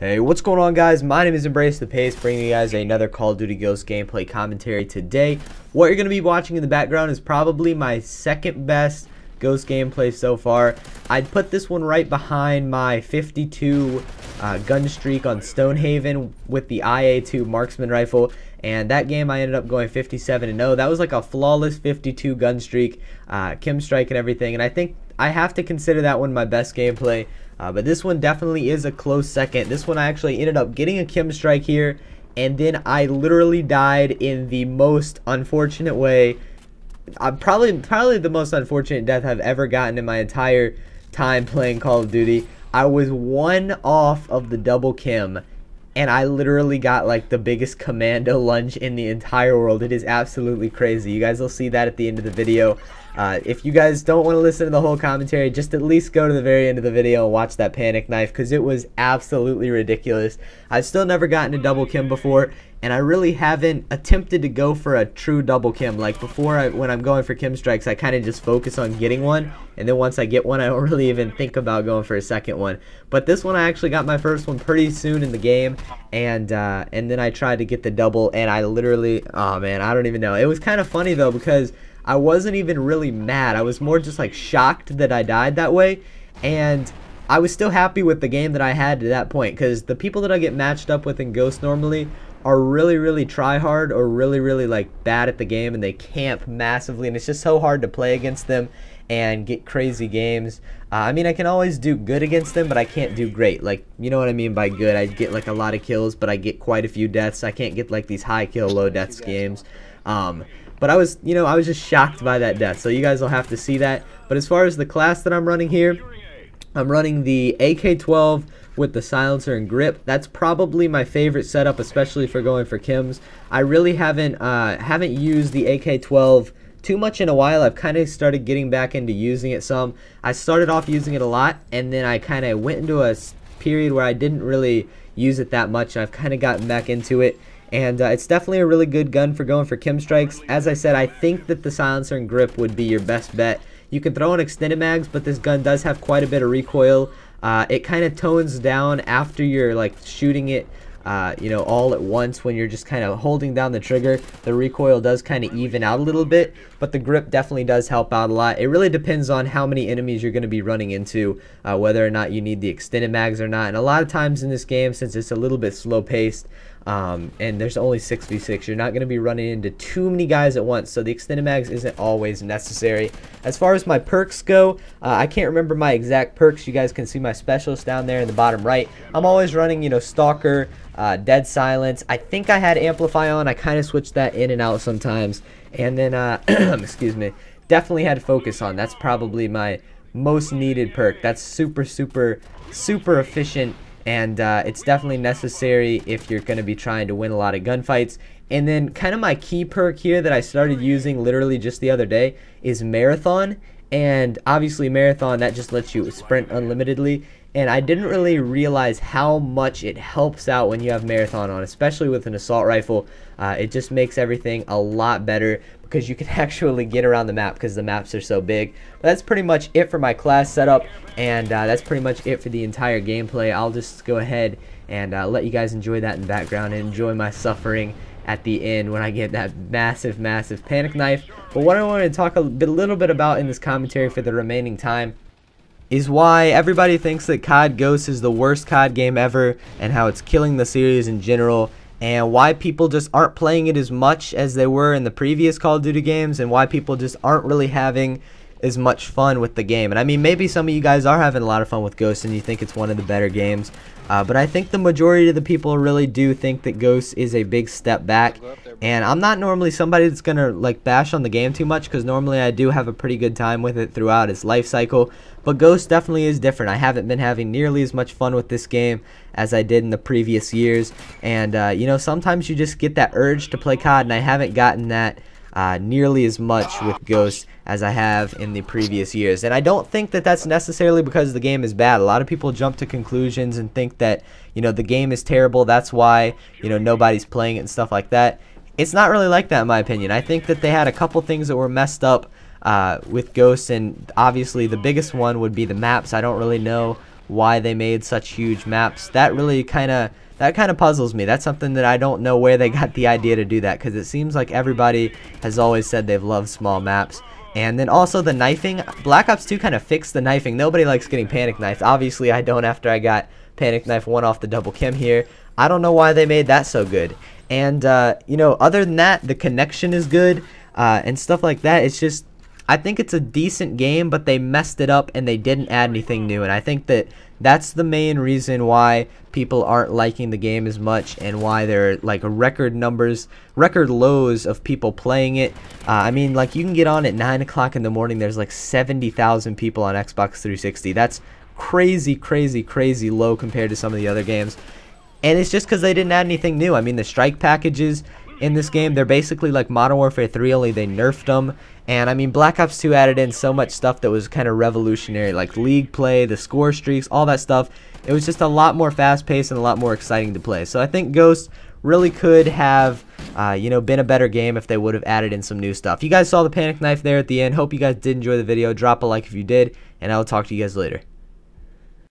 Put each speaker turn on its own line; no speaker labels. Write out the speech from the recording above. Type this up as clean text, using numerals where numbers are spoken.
Hey, what's going on, guys? My name is Embrace the Pace, bringing you guys another Call of Duty Ghost gameplay commentary today. What you're going to be watching in the background is probably my second best Ghost gameplay so far. I'd put this one right behind my 52 gun streak on Stonehaven with the IA-2 marksman rifle. And that game I ended up going 57-0. That was like a flawless 52 gun streak, KEM strike and everything. And I think I have to consider that one my best gameplay. But this one definitely is a close second. This one I actually ended up getting a KEM strike here, and then I literally died in the most unfortunate way. Probably the most unfortunate death I've ever gotten in my entire time playing Call of Duty. I was one off of the double KEM, and I literally got like the biggest commando lunge in the entire world. It is absolutely crazy. You guys will see that at the end of the video. If you guys don't want to listen to the whole commentary, just at least go to the very end of the video and watch that panic knife, because it was absolutely ridiculous. I've still never gotten a double KEM before, and I really haven't attempted to go for a true double KEM. Like before, when I'm going for KEM strikes, I kind of just focus on getting one, and then once I get one, I don't really even think about going for a second one. But this one, I actually got my first one pretty soon in the game, and then I tried to get the double, and I literally, oh man, I don't even know. It was kind of funny though, because I wasn't even really mad. I was more just like shocked that I died that way, and I was still happy with the game that I had to that point, because the people that I get matched up with in Ghost normally are really try hard or really like bad at the game, and they camp massively, and it's just so hard to play against them and get crazy games. I mean, I can always do good against them, but I can't do great. Like, you know what I mean by good? I get like a lot of kills, but I get quite a few deaths. I can't get like these high kill, low deaths games. But I was just shocked by that death, so you guys will have to see that. But as far as the class that I'm running here, I'm running the AK-12 with the silencer and grip. That's probably my favorite setup, especially for going for KEMs. I really haven't used the AK-12 too much in a while. I've kind of started getting back into using it some. I started off using it a lot, and then I kind of went into a period where I didn't really use it that much. I've kind of gotten back into it. And it's definitely a really good gun for going for KEM strikes. As I said, I think that the silencer and grip would be your best bet. You can throw in extended mags, but this gun does have quite a bit of recoil. It kind of tones down after you're like shooting it, all at once. When you're just kind of holding down the trigger, the recoil does kind of even out a little bit, but the grip definitely does help out a lot. It really depends on how many enemies you're going to be running into, whether or not you need the extended mags or not. And a lot of times in this game, since it's a little bit slow paced, and there's only 6v6, you're not going to be running into too many guys at once, so the extended mags isn't always necessary. As far as my perks go, I can't remember my exact perks. You guys can see my specialist down there in the bottom right. I'm always running, Stalker, Dead Silence. I think I had Amplify on. I kind of switched that in and out sometimes. And then, excuse me, definitely had Focus on. That's probably my most needed perk. That's super efficient. And it's definitely necessary if you're going to be trying to win a lot of gunfights. And then kind of my key perk here that I started using literally just the other day is Marathon. And obviously Marathon, that just lets you sprint unlimitedly. And I didn't really realize how much it helps out when you have Marathon on, especially with an assault rifle. It just makes everything a lot better, because you can actually get around the map because the maps are so big. But that's pretty much it for my class setup, and that's pretty much it for the entire gameplay. I'll just go ahead and let you guys enjoy that in the background and enjoy my suffering at the end when I get that massive panic knife. But what I wanted to talk a little bit about in this commentary for the remaining time is why everybody thinks that COD Ghosts is the worst COD game ever, and how it's killing the series in general, and why people just aren't playing it as much as they were in the previous Call of Duty games, and why people just aren't really having as much fun with the game. And I mean, maybe some of you guys are having a lot of fun with Ghosts and you think it's one of the better games, but I think the majority of the people really do think that Ghosts is a big step back. And I'm not normally somebody that's gonna like bash on the game too much, because normally I do have a pretty good time with it throughout its life cycle, but Ghost definitely is different. I haven't been having nearly as much fun with this game as I did in the previous years. And sometimes you just get that urge to play COD, and I haven't gotten that nearly as much with Ghost as I have in the previous years. And I don't think that that's necessarily because the game is bad. A lot of people jump to conclusions and think that the game is terrible, that's why nobody's playing it and stuff like that. It's not really like that in my opinion. I think that they had a couple things that were messed up with Ghosts, and obviously the biggest one would be the maps. I don't really know why they made such huge maps. That really kind of puzzles me. That's something that I don't know where they got the idea to do that, because it seems like everybody has always said they've loved small maps. And then also the knifing. Black Ops 2 kind of fixed the knifing. Nobody likes getting panic knifed. Obviously I don't, after I got panic knife 1 off the double KEM here. I don't know why they made that so good. And you know, other than that, the connection is good and stuff like that. It's just, I think it's a decent game, but they messed it up and they didn't add anything new. And I think that that's the main reason why people aren't liking the game as much, and why there are like record lows of people playing it. I mean, like, you can get on at 9 o'clock in the morning. There's like 70,000 people on Xbox 360. That's crazy low compared to some of the other games. And it's just because they didn't add anything new. I mean, the strike packages in this game, they're basically like Modern Warfare 3, only they nerfed them. And I mean, Black Ops 2 added in so much stuff that was kind of revolutionary, like league play, the score streaks, all that stuff. It was just a lot more fast-paced and a lot more exciting to play. So I think Ghost really could have, you know, been a better game if they would have added in some new stuff. You guys saw the panic knife there at the end. Hope you guys did enjoy the video. Drop a like if you did, and I will talk to you guys later.